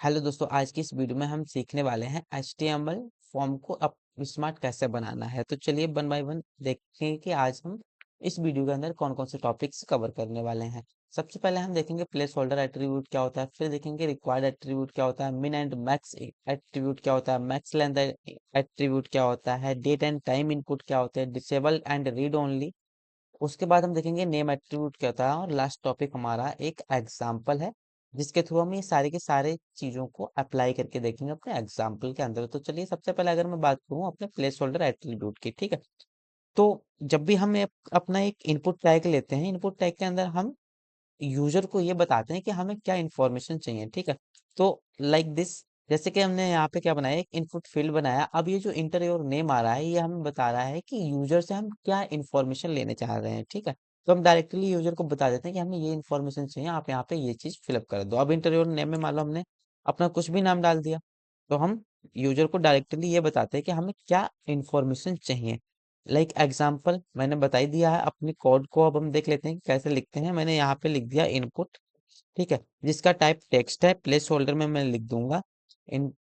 Hello दोस्तों, आज की इस वीडियो में हम सीखने वाले हैं HTML फॉर्म को अप स्मार्ट कैसे बनाना है। तो चलिए वन बाय वन देखें कि आज हम इस वीडियो के अंदर कौन कौन से टॉपिक्स कवर करने वाले हैं। सबसे पहले हम देखेंगे प्लेस होल्डर एट्रीब्यूट क्या होता है, फिर देखेंगे रिक्वायर्ड एट्रीब्यूट क्या होता है, मिन एंड मैक्स एट्रीब्यूट क्या होता है, मैक्स लेंथ एट्रीब्यूट क्या होता है, डेट एंड टाइम इनपुट क्या होते हैं, डिसेबल एंड रीड ओनली। उसके बाद हम देखेंगे नेम एट्रीब्यूट क्या होता है और लास्ट टॉपिक हमारा एक एग्जाम्पल है जिसके थ्रू हम ये सारे के सारे चीजों को अप्लाई करके देखेंगे अपने एग्जाम्पल के अंदर। तो चलिए सबसे पहले अगर मैं बात करूँ अपने प्लेस होल्डर एट्रीब्यूट की, ठीक है। तो जब भी हम अपना एक इनपुट टैग लेते हैं, इनपुट टैग के अंदर हम यूजर को ये बताते हैं कि हमें क्या इंफॉर्मेशन चाहिए, ठीक है। तो लाइक दिस, जैसे कि हमने यहाँ पे क्या बनाया, एक इनपुट फील्ड बनाया। अब ये जो इंटर योर नेम आ रहा है, ये हमें बता रहा है कि यूजर से हम क्या इंफॉर्मेशन लेने चाह रहे हैं, ठीक है। तो हम डायरेक्टली यूजर को बता देते हैं कि हमें ये इन्फॉर्मेशन चाहिए, आप यहाँ पे ये चीज फिलअप कर दो। अब इंटर योर नेम में मान लो हमने अपना कुछ भी नाम डाल दिया, तो हम यूजर को डायरेक्टली ये बताते हैं कि हमें क्या इंफॉर्मेशन चाहिए। लाइक एग्जाम्पल मैंने बता ही दिया है अपनी कोड को। अब हम देख लेते हैं कि कैसे लिखते हैं। मैंने यहाँ पे लिख दिया इनपुट, ठीक है, जिसका टाइप टेक्स्ट है। प्लेस होल्डर में मैं लिख दूंगा इन।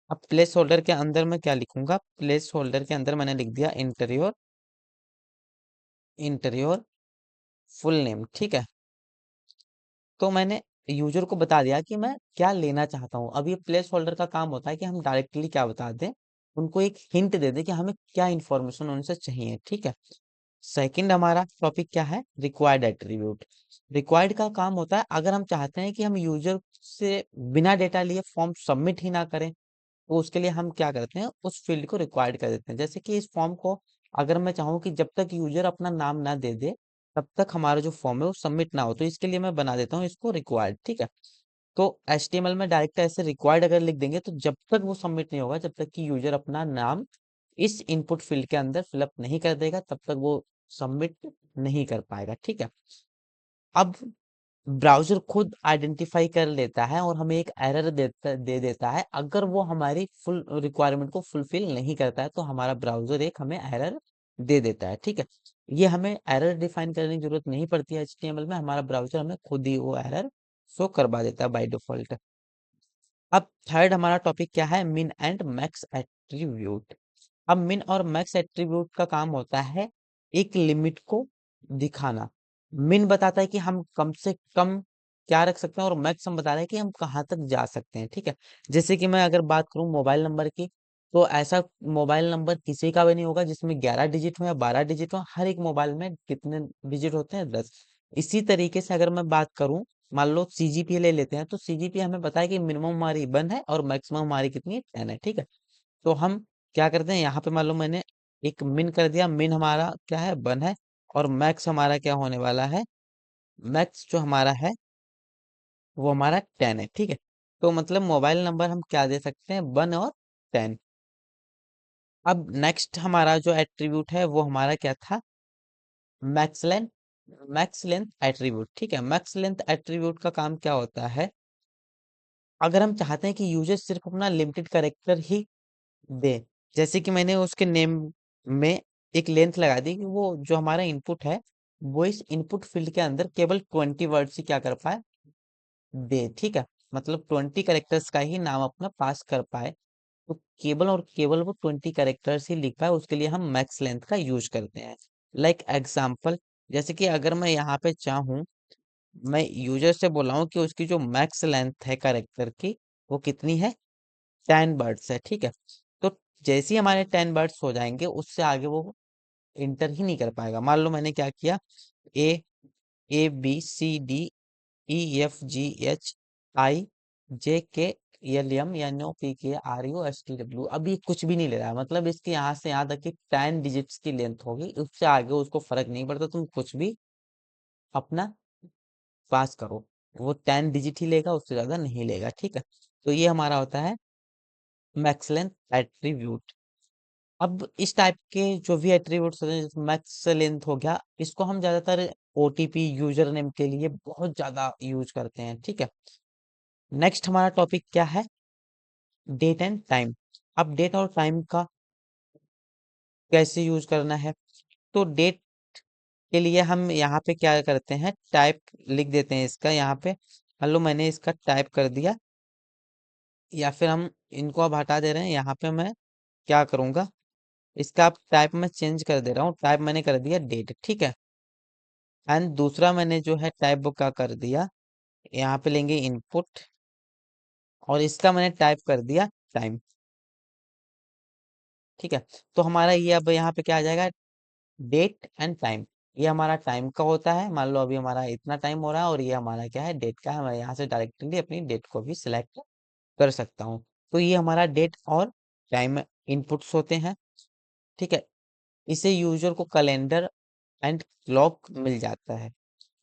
अब प्लेस होल्डर के अंदर मैं क्या लिखूंगा, प्लेस होल्डर के अंदर मैंने लिख दिया इंटरयोर, इंटरयोर फुल नेम, ठीक है। तो मैंने यूजर को बता दिया कि मैं क्या लेना चाहता हूँ। अब ये प्लेस होल्डर का काम होता है कि हम डायरेक्टली क्या बता दें, उनको एक हिंट दे दें कि हमें क्या इंफॉर्मेशन उनसे चाहिए, ठीक है। सेकंड हमारा टॉपिक क्या है, रिक्वायर्ड एट्रीब्यूट। रिक्वायर्ड का काम होता है अगर हम चाहते हैं कि हम यूजर से बिना डेटा लिए फॉर्म सबमिट ही ना करें, तो उसके लिए हम क्या करते हैं, उस फील्ड को रिक्वायर्ड कर देते हैं। जैसे कि इस फॉर्म को अगर मैं चाहूँ कि जब तक यूजर अपना नाम ना दे दे तब तक हमारा जो फॉर्म है वो सबमिट ना हो, तो इसके लिए मैं बना देता हूँ इसको रिक्वायर्ड, ठीक है। तो HTML में डायरेक्ट ऐसे रिक्वायर्ड अगर लिख देंगे तो जब तक वो सबमिट नहीं होगा, जब तक कि यूजर अपना नाम इस इनपुट फील्ड के अंदर फिलअप नहीं कर देगा, तब तक वो सबमिट नहीं कर पाएगा, ठीक है। अब ब्राउज़र खुद आइडेंटिफ़ाई कर लेता है और हमें एक एरर दे देता है अगर वो हमारी फुल रिक्वायरमेंट को फुलफ़िल नहीं करता है, तो हमारा ब्राउज़र एक हमें एरर दे देता है, ठीक है। ये हमें एरर डिफ़ाइन करने की ज़रूरत नहीं पड़ती है HTML में, हमारा ब्राउज़र हमें खुद ही वो एरर शो करवा देता है बाय डिफ़ॉल्ट। अब थर्ड हमारा टॉपिक क्या है, मिन एंड मैक्स एट्रीब्यूट। अब मिन और मैक्स एट्रीब्यूट का काम होता है एक लिमिट को दिखाना। मिन बताता है कि हम कम से कम क्या रख सकते हैं और मैक्स हम बता रहे हैं कि हम कहाँ तक जा सकते हैं, ठीक है। जैसे कि मैं अगर बात करूं मोबाइल नंबर की, तो ऐसा मोबाइल नंबर किसी का भी नहीं होगा जिसमें 11 डिजिट हो या 12 डिजिट हो। हर एक मोबाइल में कितने डिजिट होते हैं, 10। इसी तरीके से अगर मैं बात करूं, मान लो CGPA ले लेते हैं, तो CGPA हमें पता है कि मिनिमम हमारी 1 है और मैक्सिमम हमारी कितनी है, 10 है, ठीक है। तो हम क्या करते हैं, यहाँ पे मान लो मैंने एक मिन कर दिया, मिन हमारा क्या है, 1 है, और मैक्स हमारा क्या होने वाला है, मैक्स जो हमारा है वो हमारा 10 है, ठीक है। तो मतलब मोबाइल नंबर हम क्या दे सकते हैं, 1 और 10। अब नेक्स्ट हमारा जो एट्रीब्यूट है वो हमारा क्या था, max length, max length attribute, ठीक है। मैक्स लेंथ एट्रीब्यूट का काम क्या होता है, अगर हम चाहते हैं कि यूजर सिर्फ अपना लिमिटेड करेक्टर ही दे, जैसे कि मैंने उसके नेम में एक लेंथ लगा दी कि वो जो हमारा इनपुट है वो इस इनपुट फील्ड के अंदर केवल 20 वर्ड ही क्या कर पाए, दे, ठीक है। मतलब 20 कैरेक्टर्स का ही नाम अपना पास कर पाए, तो केवल और केवल वो 20 कैरेक्टर्स ही लिख पाए, उसके लिए हम मैक्स लेंथ का यूज करते हैं। लाइक एग्जाम्पल, जैसे कि अगर मैं यहाँ पे चाहूँ, मैं यूजर से बोला हूँ कि उसकी जो मैक्स लेंथ है कैरेक्टर की वो कितनी है, 10 वर्ड्स है, ठीक है। तो जैसे ही हमारे 10 वर्ड्स हो जाएंगे उससे आगे वो इंटर ही नहीं कर पाएगा। मान लो मैंने क्या किया, ABCDEFGHIJKLMNOPQRUSTW। अब ये कुछ भी नहीं ले रहा है, मतलब इसके यहाँ से यहाँ तक की 10 डिजिट्स की लेंथ होगी, उससे आगे उसको फर्क नहीं पड़ता, तुम कुछ भी अपना पास करो, वो 10 डिजिट ही लेगा, उससे ज्यादा नहीं लेगा, ठीक है। तो ये हमारा होता है मैक्स लेंथ एट्रीब्यूट। अब इस टाइप के जो भी एट्रीब्यूट्स होते हैं, जैसे मैक्स लेंथ हो गया, इसको हम ज्यादातर OTP यूजर नेम के लिए बहुत ज्यादा यूज करते हैं, ठीक है। नेक्स्ट हमारा टॉपिक क्या है, डेट एंड टाइम। अब डेट और टाइम का कैसे यूज करना है, तो डेट के लिए हम यहाँ पे क्या करते हैं, टाइप लिख देते हैं इसका। यहाँ पे मान लो मैंने इसका टाइप कर दिया या फिर हम इनको अब हटा दे रहे हैं। यहाँ पे मैं क्या करूंगा, इसका आप टाइप में चेंज कर दे रहा हूँ। टाइप मैंने कर दिया डेट, ठीक है। एंड दूसरा मैंने जो है टाइप वो क्या कर दिया, यहाँ पे लेंगे इनपुट, और इसका मैंने टाइप कर दिया टाइम, ठीक है। तो हमारा ये अब यहाँ पे क्या आ जाएगा, डेट एंड टाइम। ये हमारा टाइम का होता है, मान लो अभी हमारा इतना टाइम हो रहा है, और ये हमारा क्या है, डेट का है। मैं यहाँ से डायरेक्टली अपनी डेट को भी सिलेक्ट कर सकता हूँ। तो ये हमारा डेट और टाइम इनपुट्स होते हैं, ठीक है। इसे यूजर को कैलेंडर एंड क्लॉक मिल जाता है।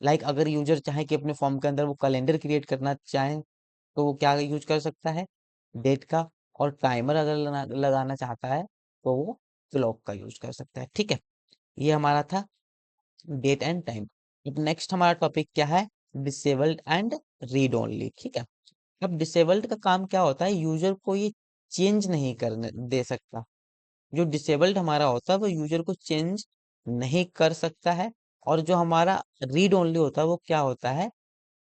लाइक अगर यूजर चाहे कि अपने फॉर्म के अंदर वो कैलेंडर क्रिएट करना चाहे, तो वो क्या यूज कर सकता है, डेट का। और टाइमर अगर लगाना चाहता है, तो वो क्लॉक का यूज कर सकता है, ठीक है। ये हमारा था डेट एंड टाइम। अब नेक्स्ट हमारा टॉपिक क्या है, डिसेबल्ड एंड रीड ओनली, ठीक है। अब डिसेबल्ड का काम क्या होता है, यूजर को ये चेंज नहीं करने दे सकता। जो डिसेबल्ड हमारा होता है वो यूजर को चेंज नहीं कर सकता है। और जो हमारा रीड ओनली होता है वो क्या होता है,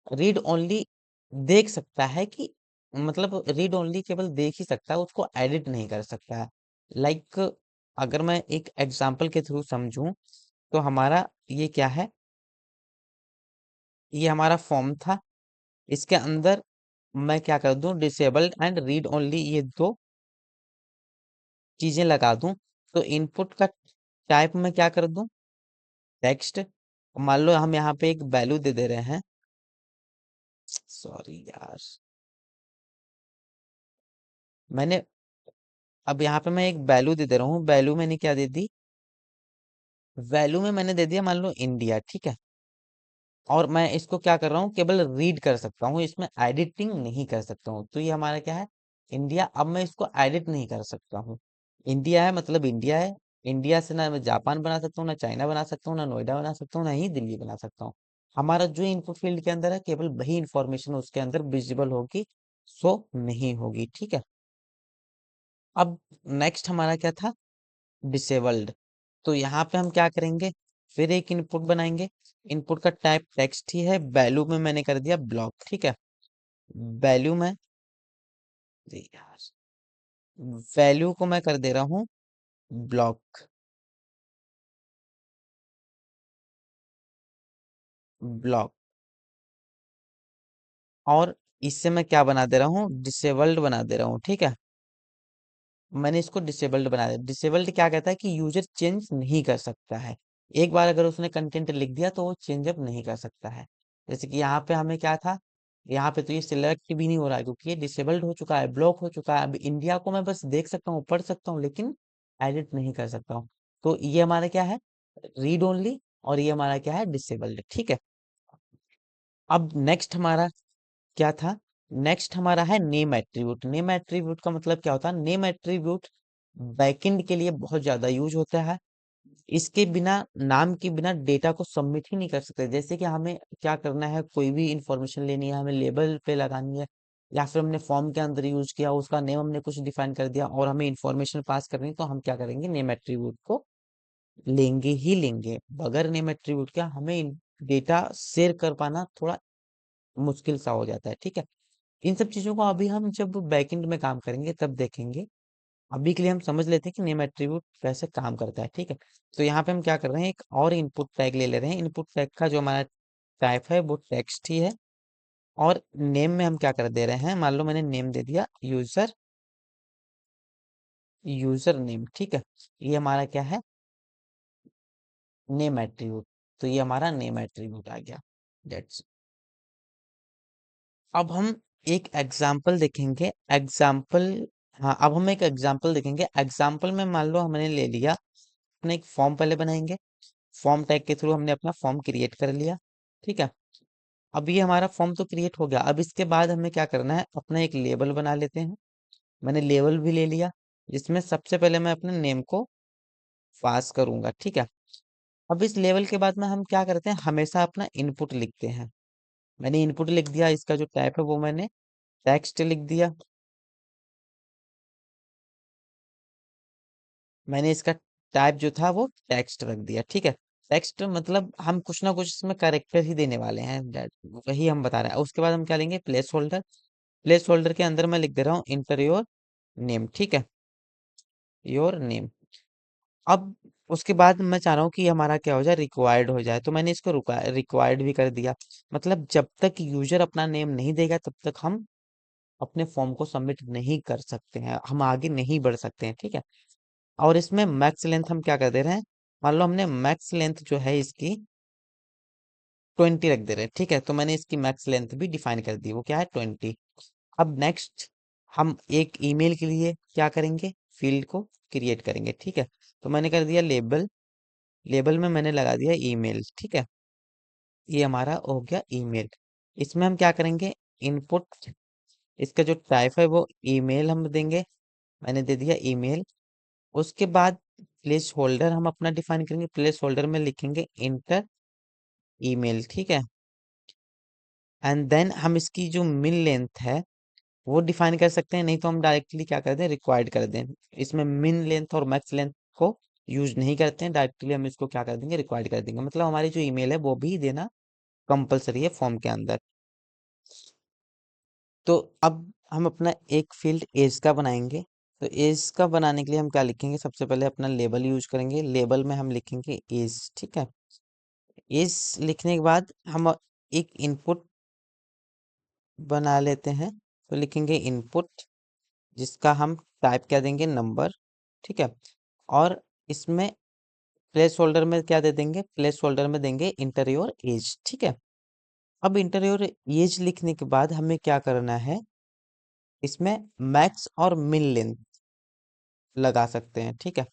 रीड ओनली देख सकता है कि, मतलब रीड ओनली केवल देख ही सकता है, उसको एडिट नहीं कर सकता है। लाइक अगर मैं एक एग्जांपल के थ्रू समझूं, तो हमारा ये क्या है, ये हमारा फॉर्म था। इसके अंदर मैं क्या कर दूं, डिसेबल्ड एंड रीड ओनली ये दो चीजें लगा दूं। तो इनपुट का टाइप में क्या कर दूं, टेक्स्ट। मान लो हम यहाँ पे एक वैल्यू दे दे रहे हैं, सॉरी यार, मैंने अब यहाँ पे मैं एक वैल्यू दे दे रहा हूँ। वैल्यू मैंने क्या दे दी, वैल्यू में मैंने दे दिया मान लो इंडिया, ठीक है। और मैं इसको क्या कर रहा हूँ, केवल रीड कर सकता हूँ, इसमें एडिटिंग नहीं कर सकता हूँ। तो ये हमारा क्या है, इंडिया। अब मैं इसको एडिट नहीं कर सकता हूँ, इंडिया है मतलब इंडिया है। इंडिया से ना मैं जापान बना सकता हूँ, ना चाइना बना सकता हूँ, ना नोएडा बना सकता हूँ, ना ही दिल्ली बना सकता हूँ। हमारा जो इनपुट फील्ड के अंदर है, केवल वही इंफॉर्मेशन उसके अंदर विजिबल होगी, शो नहीं होगी, ठीक है। अब नेक्स्ट हमारा क्या था, डिसेबल्ड। तो यहाँ पे हम क्या करेंगे, फिर एक इनपुट बनाएंगे। इनपुट का टाइप टेक्स्ट ही है। वैल्यू में मैंने कर दिया ब्लॉक, ठीक है। वैल्यू में, अरे यार, वैल्यू को मैं कर दे रहा हूँ ब्लॉक, ब्लॉक। और इससे मैं क्या बना दे रहा हूँ, डिसेबल्ड बना दे रहा हूँ, ठीक है। मैंने इसको डिसेबल्ड बना दिया। डिसेबल्ड क्या कहता है कि यूजर चेंज नहीं कर सकता है। एक बार अगर उसने कंटेंट लिख दिया तो वो चेंज अप नहीं कर सकता है। जैसे कि यहाँ पे हमें क्या था, यहाँ पे तो ये सिलेक्ट भी नहीं हो रहा है, क्योंकि ये डिसेबल्ड हो चुका है, ब्लॉक हो चुका है। अब इंडिया को मैं बस देख सकता हूँ, पढ़ सकता हूँ, लेकिन एडिट नहीं कर सकता हूँ। तो ये हमारा क्या है, रीड ओनली। और ये हमारा क्या है, डिसेबल्ड, ठीक है। अब नेक्स्ट हमारा क्या था, नेक्स्ट हमारा है नेम एट्रीब्यूट। नेम एट्रीब्यूट का मतलब क्या होता है, नेम एट्रीब्यूट बैकएंड के लिए बहुत ज्यादा यूज होता है। इसके बिना, नाम के बिना डेटा को सबमिट ही नहीं कर सकते। जैसे कि हमें क्या करना है, कोई भी इंफॉर्मेशन लेनी है, हमें लेबल पे लगानी है, या फिर हमने फॉर्म के अंदर यूज किया, उसका नेम हमने कुछ डिफाइन कर दिया, और हमें इंफॉर्मेशन पास करनी है, तो हम क्या करेंगे, नेम एट्रीब्यूट को लेंगे ही लेंगे। बगैर नेम एट्रीब्यूट के हमें डेटा शेयर कर पाना थोड़ा मुश्किल सा हो जाता है, ठीक है। इन सब चीजों को अभी हम जब बैकएंड में काम करेंगे तब देखेंगे। अभी के लिए हम समझ लेते हैं कि नेम एट्रीब्यूट कैसे काम करता है, ठीक है। तो यहाँ पे हम क्या कर रहे हैं, एक और इनपुट टैग ले ले रहे हैं। इनपुट टैग का जो हमारा टाइप है वो टेक्स्ट ही है। और नेम में हम क्या कर दे रहे हैं, मान लो मैंने नेम दे दिया यूजर, यूजर नेम, ठीक है। ये हमारा क्या है, नेम एट्रीब्यूट। तो ये हमारा नेम एट्रीब्यूट आ गया, दैट्स। अब हम एक एग्जाम्पल देखेंगे, एग्जाम्पल। हाँ, अब हम एक एग्जाम्पल देखेंगे। एग्जाम्पल में मान लो हमने ले लिया, अपने एक फॉर्म पहले बनाएंगे। फॉर्म टैग के थ्रू हमने अपना फॉर्म क्रिएट कर लिया, ठीक है। अब ये हमारा फॉर्म तो क्रिएट हो गया। अब इसके बाद हमें क्या करना है, अपना एक लेबल बना लेते हैं। मैंने लेबल भी ले लिया, जिसमें सबसे पहले मैं अपने नेम को पास करूंगा, ठीक है। अब इस लेवल के बाद में हम क्या करते हैं, हमेशा अपना इनपुट लिखते हैं। मैंने इनपुट लिख दिया, इसका जो टाइप है वो मैंने टेक्स्ट लिख दिया। मैंने इसका टाइप जो था वो टेक्स्ट रख दिया, ठीक है। टेक्स्ट मतलब हम कुछ ना कुछ इसमें कैरेक्टर ही देने वाले हैं, वही हम बता रहे हैं। उसके बाद हम क्या लेंगे, प्लेस होल्डर। प्लेस होल्डर के अंदर मैं लिख दे रहा हूँ इंटर योर नेम, ठीक है, योर नेम। अब उसके बाद मैं चाह रहा हूँ कि हमारा क्या हो जाए, रिक्वायर्ड हो जाए, तो मैंने इसको रिक्वायर्ड भी कर दिया। मतलब जब तक यूजर अपना नेम नहीं देगा तब तक हम अपने फॉर्म को सबमिट नहीं कर सकते हैं, हम आगे नहीं बढ़ सकते हैं, ठीक है। और इसमें मैक्स लेंथ हम क्या कर दे रहे हैं, मान लो हमने मैक्स लेंथ जो है इसकी 20 रख दे रहे हैं, ठीक है। तो मैंने इसकी मैक्स लेंथ भी डिफाइन कर दी, वो क्या है 20। अब नेक्स्ट हम एक ईमेल के लिए क्या करेंगे, फील्ड को क्रिएट करेंगे, ठीक है। तो मैंने कर दिया लेबल, लेबल में मैंने लगा दिया ईमेल, ठीक है। ये हमारा हो गया ईमेल। इसमें हम क्या करेंगे, इनपुट, इसका जो टाइप है वो ईमेल हम देंगे, मैंने दे दिया ईमेल। उसके बाद प्लेस होल्डर हम अपना डिफाइन करेंगे, प्लेस होल्डर में लिखेंगे इंटर ईमेल, ठीक है। एंड देन हम इसकी जो मिन लेंथ है वो डिफाइन कर सकते हैं, नहीं तो हम डायरेक्टली क्या कर दें, रिक्वायर्ड कर दें। इसमें मिन लेंथ और मैक्स लेंथ को यूज नहीं करते हैं, डायरेक्टली हम इसको क्या कर देंगे, रिक्वायर्ड कर देंगे। मतलब हमारी जो ईमेल है वो भी देना कंपलसरी है फॉर्म के अंदर। तो अब हम अपना एक फील्ड एज का बनाएंगे। तो एज का बनाने के लिए हम क्या लिखेंगे, सबसे पहले अपना लेबल यूज करेंगे, लेबल में हम लिखेंगे एज, ठीक है। एज लिखने के बाद हम एक इनपुट बना लेते हैं, तो लिखेंगे इनपुट, जिसका हम टाइप क्या देंगे, नंबर, ठीक है। और इसमें प्लेस होल्डर में क्या दे देंगे, प्लेस होल्डर में देंगे इंटर योर एज, ठीक है। अब इंटर योर एज लिखने के बाद हमें क्या करना है, इसमें मैक्स और मिन लेंथ लगा सकते हैं, ठीक है।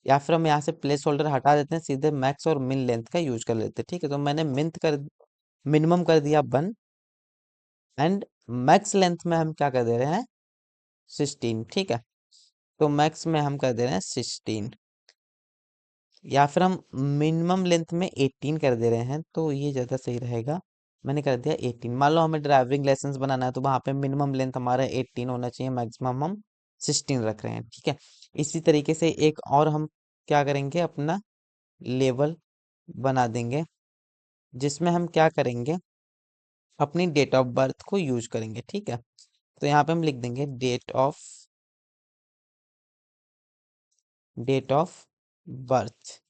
या फिर हम यहाँ से प्लेस होल्डर हटा देते हैं, सीधे मैक्स और मिन लेंथ का यूज कर लेते हैं, ठीक है। तो मैंने मिनिमम कर दिया 1, एंड मैक्स लेंथ में हम क्या कर दे रहे हैं, 16, ठीक है। तो मैक्स में हम कर दे रहे हैं 16, या फिर हम मिनिमम लेंथ में 18 कर दे रहे हैं, तो ये ज़्यादा सही रहेगा। मैंने कर दिया 18। मान लो हमें ड्राइविंग लाइसेंस बनाना है तो वहाँ पे मिनिमम लेंथ हमारा 18 होना चाहिए, मैक्सिमम हम 16 रख रहे हैं, ठीक है। इसी तरीके से एक और हम क्या करेंगे, अपना लेवल बना देंगे, जिसमें हम क्या करेंगे, अपनी डेट ऑफ बर्थ को यूज करेंगे, ठीक है। तो यहाँ पे हम लिख देंगे date of birth.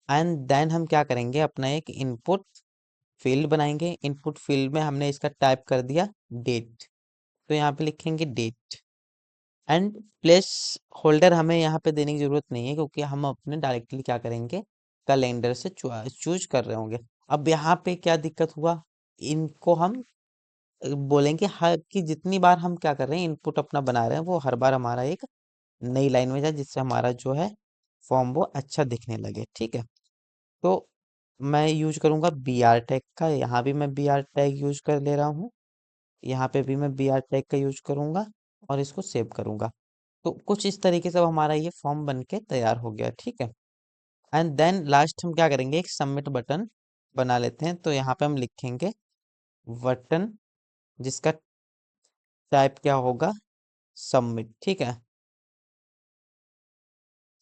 And then हम क्या करेंगे, अपना एक इनपुट फील्ड बनाएंगे, इनपुट फील्ड में हमने इसका टाइप कर दिया डेट, तो यहाँ पे लिखेंगे डेट। एंड प्लेस होल्डर हमें यहाँ पे देने की जरूरत नहीं है, क्योंकि हम अपने डायरेक्टली क्या करेंगे, कैलेंडर से चूज कर रहे होंगे। अब यहाँ पे क्या दिक्कत हुआ, इनको हम बोलेंगे हर कि जितनी बार हम क्या कर रहे हैं, इनपुट अपना बना रहे हैं, वो हर बार हमारा एक नई लाइन में जाए, जिससे हमारा जो है फॉर्म वो अच्छा दिखने लगे, ठीक है। तो मैं यूज करूंगा बी आर टैग का, यहाँ भी मैं बी आर टैग यूज कर ले रहा हूँ, यहाँ पे भी मैं बी आर टैग का यूज करूंगा और इसको सेव करूंगा। तो कुछ इस तरीके से अब हमारा ये फॉर्म बन के तैयार हो गया, ठीक है। एंड देन लास्ट हम क्या करेंगे, एक सबमिट बटन बना लेते हैं। तो यहाँ पे हम लिखेंगे बटन, जिसका टाइप क्या होगा, सबमिट, ठीक है,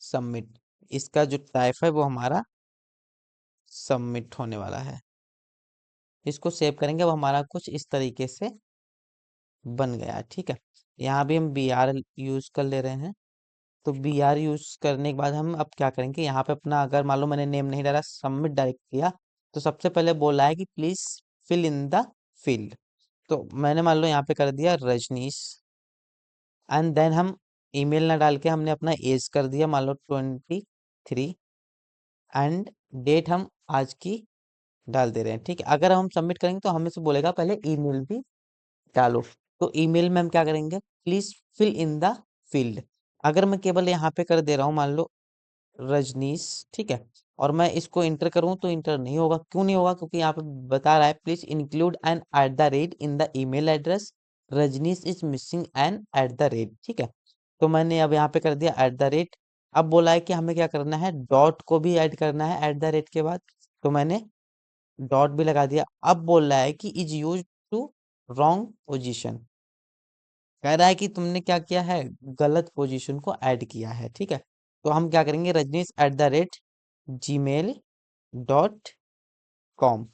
सबमिट। इसका जो टाइप है वो हमारा सबमिट होने वाला है। इसको सेव करेंगे, अब हमारा कुछ इस तरीके से बन गया, ठीक है। यहाँ भी हम बी आर यूज कर ले रहे हैं। तो बी आर यूज करने के बाद हम अब क्या करेंगे, यहाँ पे अपना अगर मान लो मैंने नेम नहीं डाला, सबमिट डायरेक्ट किया, तो सबसे पहले बोला है कि please fill in the field. तो मैंने मान लो यहाँ पे कर दिया रजनीश, एंड देन हम ईमेल ना डाल के हमने अपना एज कर दिया, मान लो 23, एंड डेट हम आज की डाल दे रहे हैं, ठीक है। अगर हम सबमिट करेंगे तो हमें से बोलेगा पहले ईमेल भी डालो। तो ईमेल में हम क्या करेंगे, please fill in the field. अगर मैं केवल यहाँ पे कर दे रहा हूँ, मान लो रजनीश, ठीक है, और मैं इसको इंटर करूँ तो इंटर नहीं होगा। क्यों नहीं होगा, क्योंकि यहाँ पे बता रहा है please include an at the rate in the email address, Rajneesh is missing an at the rate, ठीक है। तो मैंने अब यहाँ पे कर दिया एट द रेट। अब बोला है कि हमें क्या करना है, डॉट को भी ऐड करना है एट द रेट के बाद, तो मैंने डॉट भी लगा दिया। अब बोल रहा है कि is use to wrong position, कह रहा है कि तुमने क्या किया है, गलत पोजीशन को ऐड किया है, ठीक है। तो हम क्या करेंगे, Rajneesh at the rate Gmail dot com.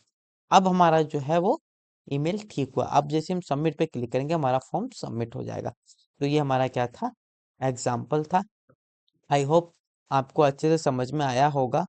अब हमारा जो है वो ईमेल ठीक हुआ। अब जैसे हम सबमिट पे क्लिक करेंगे हमारा फॉर्म सबमिट हो जाएगा। तो ये हमारा क्या था, एग्जाम्पल था। आई होप आपको अच्छे से समझ में आया होगा।